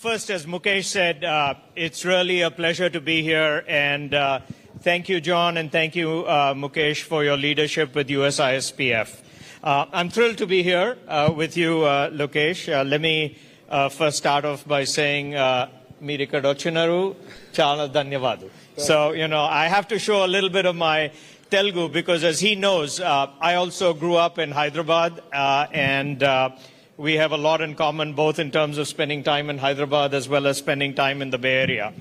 First, as Mukesh said, it's really a pleasure to be here. And thank you, John, and thank you, Mukesh, for your leadership with USISPF. I'm thrilled to be here with you, Lokesh. Let me first start off by saying, Mirika Dochinaru, Chala Dhanyavadu. So, I have to show a little bit of my Telugu because, as he knows, I also grew up in Hyderabad and we have a lot in common, both in terms of spending time in Hyderabad as well as spending time in the Bay Area.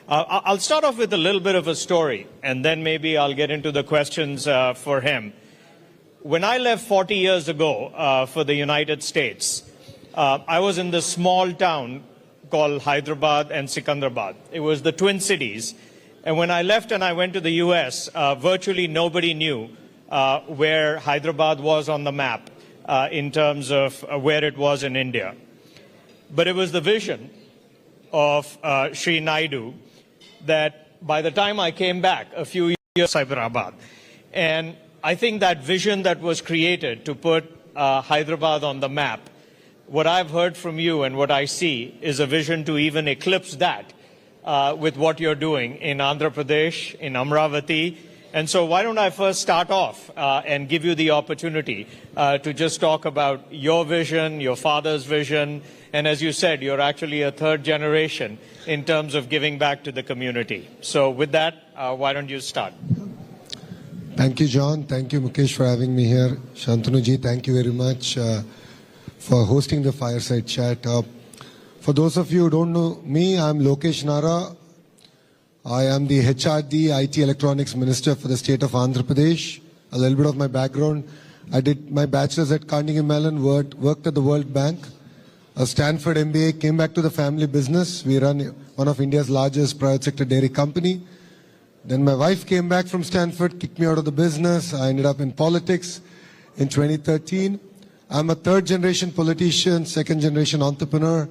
I'll start off with a little bit of a story, and then maybe I'll get into the questions for him. When I left 40 years ago for the United States, I was in this small town called Hyderabad and Sikandrabad. It was the Twin Cities. And when I left and I went to the U.S., virtually nobody knew where Hyderabad was on the map in terms of where it was in India. But it was the vision of Sri Naidu that by the time I came back a few years, Hyderabad. And I think that vision that was created to put Hyderabad on the map, what I've heard from you and what I see is a vision to even eclipse that with what you're doing in Andhra Pradesh, in Amravati. And so why don't I first start off and give you the opportunity to just talk about your vision, your father's vision, and as you said, you're actually a third generation in terms of giving back to the community. So with that, why don't you start? Thank you, John. Thank you, Mukesh, for having me here. Shantanu-ji, thank you very much for hosting the Fireside Chat. For those of you who don't know me, I'm Lokesh Nara. I am the HRD IT Electronics Minister for the state of Andhra Pradesh. A little bit of my background. I did my bachelor's at Carnegie Mellon, worked at the World Bank, a Stanford MBA, came back to the family business. We run one of India's largest private sector dairy company. Then my wife came back from Stanford, kicked me out of the business. I ended up in politics in 2013. I'm a third generation politician, second generation entrepreneur,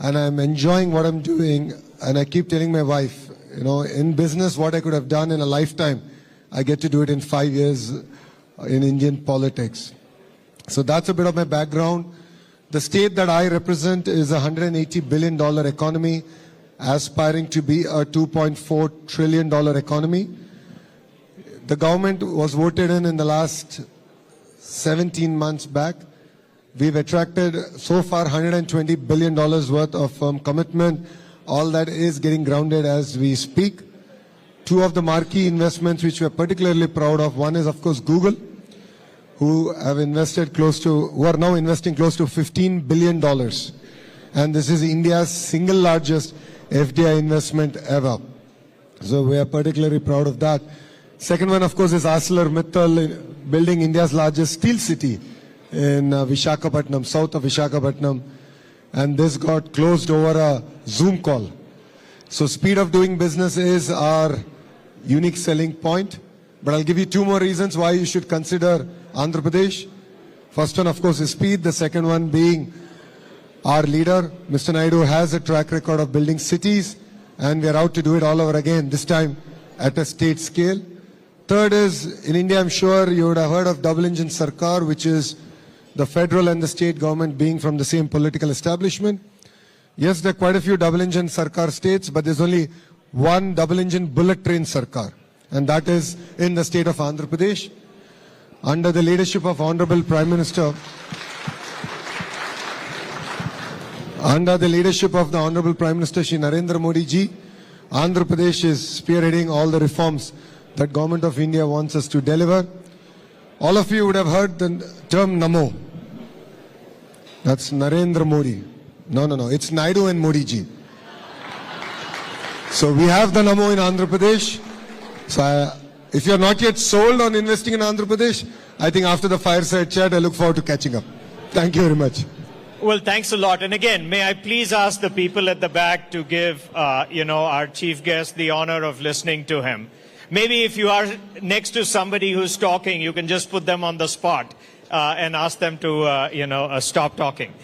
and I'm enjoying what I'm doing. And I keep telling my wife, in business, what I could have done in a lifetime, I get to do it in 5 years in Indian politics. So that's a bit of my background. The state that I represent is a $180 billion economy, aspiring to be a $2.4 trillion economy. The government was voted in the last 17 months back. We've attracted so far $120 billion worth of commitment. All that is getting grounded as we speak. Two of the marquee investments which we're particularly proud of, one is of course Google, who are now investing close to $15 billion. And this is India's single largest FDI investment ever. So we are particularly proud of that. Second one, of course, is ArcelorMittal building India's largest steel city in Visakhapatnam, south of Visakhapatnam. And this got closed over a Zoom call. So speed of doing business is our unique selling point. But I'll give you two more reasons why you should consider Andhra Pradesh. First one, of course, is speed. The second one being our leader, Mr. Naidu, has a track record of building cities, and we are out to do it all over again, this time at a state scale. Third is, in India, I'm sure you would have heard of Double Engine Sarkar, which is the federal and the state government being from the same political establishment. Yes, there are quite a few Double Engine Sarkar states, but there's only one Double Engine Bullet Train Sarkar, and that is in the state of Andhra Pradesh. Under the leadership of Honorable Prime Minister, Shri Narendra Modi ji, Andhra Pradesh is spearheading all the reforms that Government of India wants us to deliver. All of you would have heard the term Namo. That's Narendra Modi. No, it's Naidu and Modi ji. So we have the Namo in Andhra Pradesh. So if you're not yet sold on investing in Andhra Pradesh, I think after the Fireside Chat, I look forward to catching up. Thank you very much. Well, thanks a lot. And again, may I please ask the people at the back to give, our chief guest the honor of listening to him. Maybe if you are next to somebody who's talking, you can just put them on the spot and ask them to, stop talking.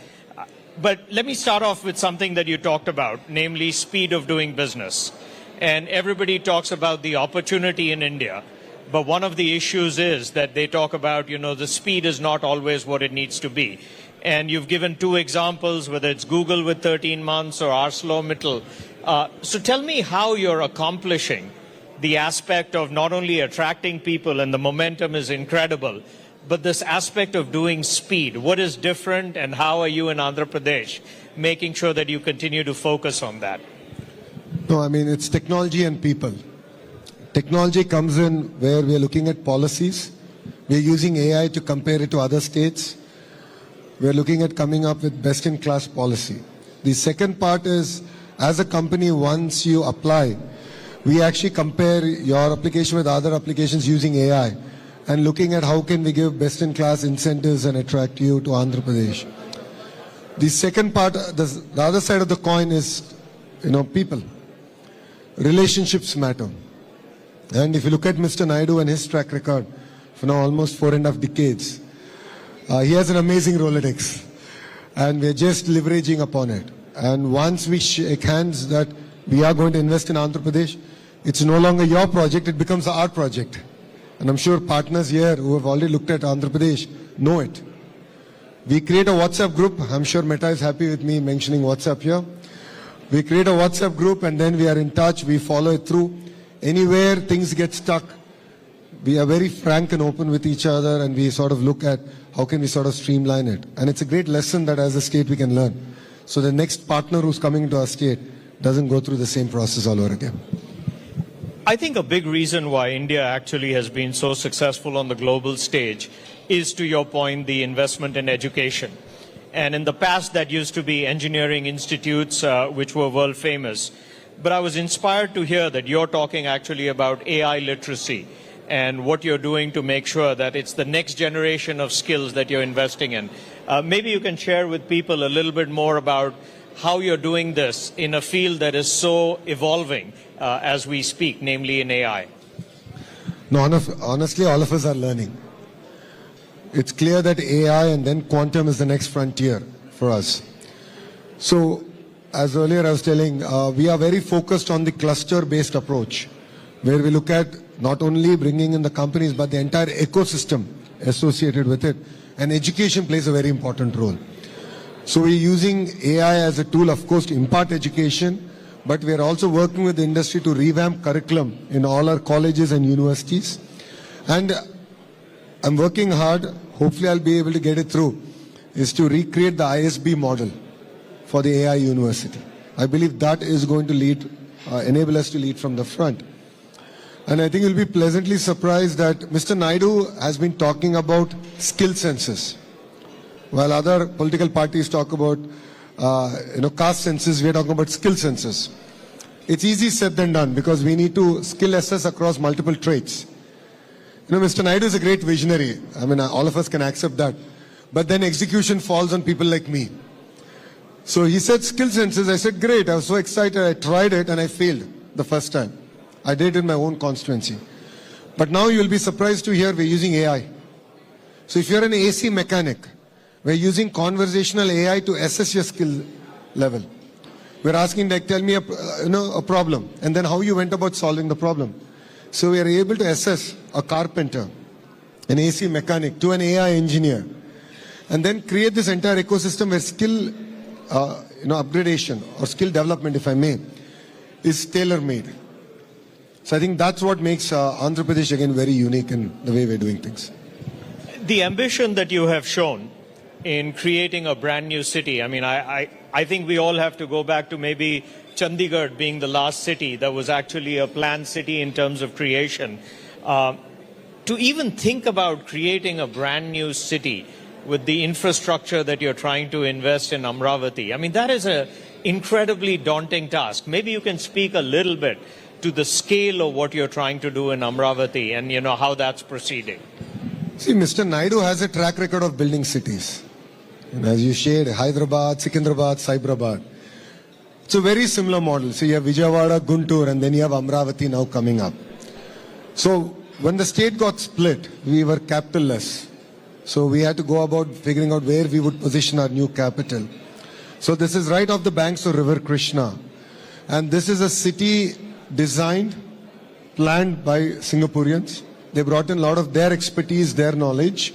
But let me start off with something that you talked about, namely speed of doing business. And everybody talks about the opportunity in India. But one of the issues is that they talk about, the speed is not always what it needs to be. And you've given two examples, whether it's Google with 13 months or ArcelorMittal. So tell me how you're accomplishing the aspect of not only attracting people, and the momentum is incredible, but this aspect of doing speed. What is different, and how are you in Andhra Pradesh making sure that you continue to focus on that? No, I mean, it's technology and people. Technology comes in where we are looking at policies. We are using AI to compare it to other states. We are looking at coming up with best-in-class policy. The second part is, as a company, once you apply, we actually compare your application with other applications using AI and looking at how can we give best-in-class incentives and attract you to Andhra Pradesh. The second part, the other side of the coin is, people. Relationships matter. And if you look at Mr. Naidu and his track record for now almost 4.5 decades, he has an amazing Rolodex, and we're just leveraging upon it. And once we shake hands that we are going to invest in Andhra Pradesh, it's no longer your project, it becomes our project. And I'm sure partners here who have already looked at Andhra Pradesh know it. We create a WhatsApp group. I'm sure Meta is happy with me mentioning WhatsApp here. We create a WhatsApp group, and then we are in touch. We follow it through. Anywhere things get stuck, we are very frank and open with each other, and we sort of look at how can we sort of streamline it. And it's a great lesson that as a state we can learn. So the next partner who's coming into our state doesn't go through the same process all over again. I think a big reason why India actually has been so successful on the global stage is, to your point, the investment in education. And in the past, that used to be engineering institutes, which were world famous. But I was inspired to hear that you're talking actually about AI literacy and what you're doing to make sure that it's the next generation of skills that you're investing in. Maybe you can share with people a little bit more about how you're doing this in a field that is so evolving as we speak, namely in AI. No, honestly, all of us are learning. It's clear that AI and then quantum is the next frontier for us. So, as earlier I was telling, we are very focused on the cluster-based approach, where we look at not only bringing in the companies, but the entire ecosystem associated with it. And education plays a very important role. So we're using AI as a tool, of course, to impart education, but we are also working with the industry to revamp curriculum in all our colleges and universities. And I'm working hard, hopefully I'll be able to get it through, is to recreate the ISB model for the AI university. I believe that is going to lead, enable us to lead from the front. And I think you'll be pleasantly surprised that Mr. Naidu has been talking about skill census. While other political parties talk about caste census, we are talking about skill census. It's easy said than done because we need to skill assess across multiple traits. Mr. Naidu is a great visionary. I mean, all of us can accept that. But then execution falls on people like me. So he said skill census. I said, great. I was so excited. I tried it and I failed the first time. I did it in my own constituency. But now you'll be surprised to hear we're using AI. So if you're an AC mechanic, we're using conversational AI to assess your skill level. We're asking, like, tell me a problem, and then how you went about solving the problem. So we are able to assess a carpenter, an AC mechanic, to an AI engineer, and then create this entire ecosystem where skill, upgradation or skill development, if I may, is tailor-made. So I think that's what makes Andhra Pradesh again very unique in the way we're doing things. The ambition that you have shown in creating a brand new city, I mean, I think we all have to go back to maybe Chandigarh being the last city that was actually a planned city in terms of creation. To even think about creating a brand new city with the infrastructure that you're trying to invest in Amravati, I mean, that is an incredibly daunting task. Maybe you can speak a little bit to the scale of what you're trying to do in Amravati and, how that's proceeding. See, Mr. Naidu has a track record of building cities. And as you shared, Hyderabad, Secunderabad, Cyberabad. It's a very similar model. So you have Vijayawada, Guntur, and then you have Amravati now coming up. So when the state got split, we were capitalless. So we had to go about figuring out where we would position our new capital. So this is right off the banks of River Krishna. And this is a city designed, planned by Singaporeans. They brought in a lot of their expertise, their knowledge.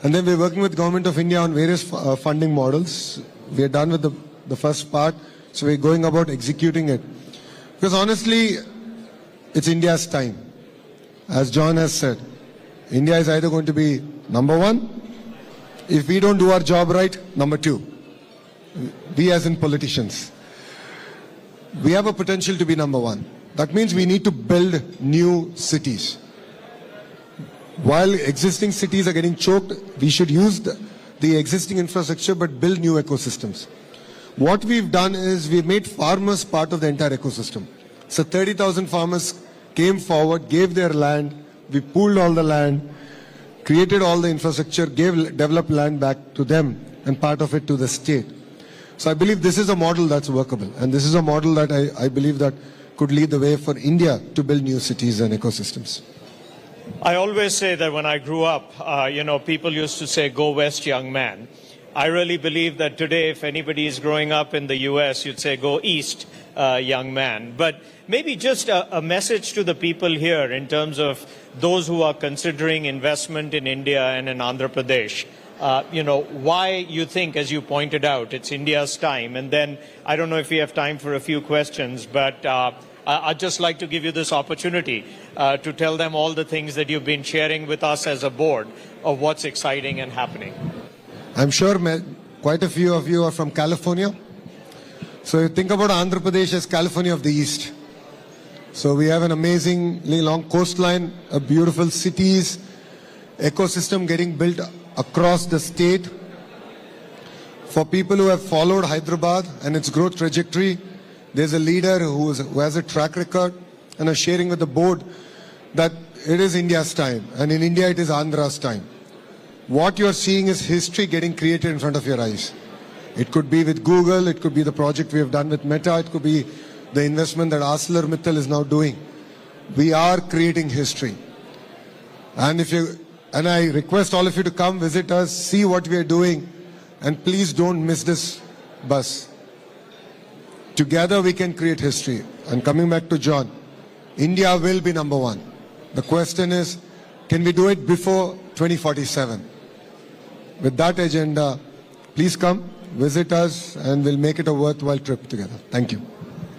And then we're working with Government of India on various funding models. We're done with the first part, so we're going about executing it. Because honestly, it's India's time. As John has said, India is either going to be number one, if we don't do our job right, number two. We as in politicians. We have a potential to be number one. That means we need to build new cities. While existing cities are getting choked, we should use the existing infrastructure but build new ecosystems. What we've done is we've made farmers part of the entire ecosystem. So 30,000 farmers came forward, gave their land, we pooled all the land, created all the infrastructure, gave developed land back to them and part of it to the state. So I believe this is a model that's workable, and this is a model that I believe that could lead the way for India to build new cities and ecosystems. I always say that when I grew up, people used to say, "Go west, young man." I really believe that today, if anybody is growing up in the US, you'd say, "Go east, young man." But maybe just a message to the people here in terms of those who are considering investment in India and in Andhra Pradesh. Why you think, as you pointed out, it's India's time. And then I don't know if we have time for a few questions, but I'd just like to give you this opportunity to tell them all the things that you've been sharing with us as a board of what's exciting and happening. I'm sure quite a few of you are from California. So you think about Andhra Pradesh as California of the East. So we have an amazingly long coastline, a beautiful cities, ecosystem getting built across the state. For people who have followed Hyderabad and its growth trajectory, there's a leader who has a track record and is sharing with the board that it is India's time, and in India it is Andhra's time. What you're seeing is history getting created in front of your eyes. It could be with Google, it could be the project we have done with Meta, it could be the investment that ArcelorMittal is now doing. We are creating history. And I request all of you to come visit us, see what we are doing, and please don't miss this bus. Together we can create history. And coming back to John, India will be number one. The question is, can we do it before 2047? With that agenda, please come, visit us, and we'll make it a worthwhile trip together. Thank you.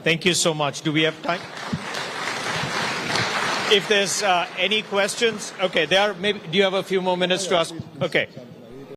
Thank you so much. Do we have time? If there's any questions, okay, do you have a few more minutes to ask? Okay.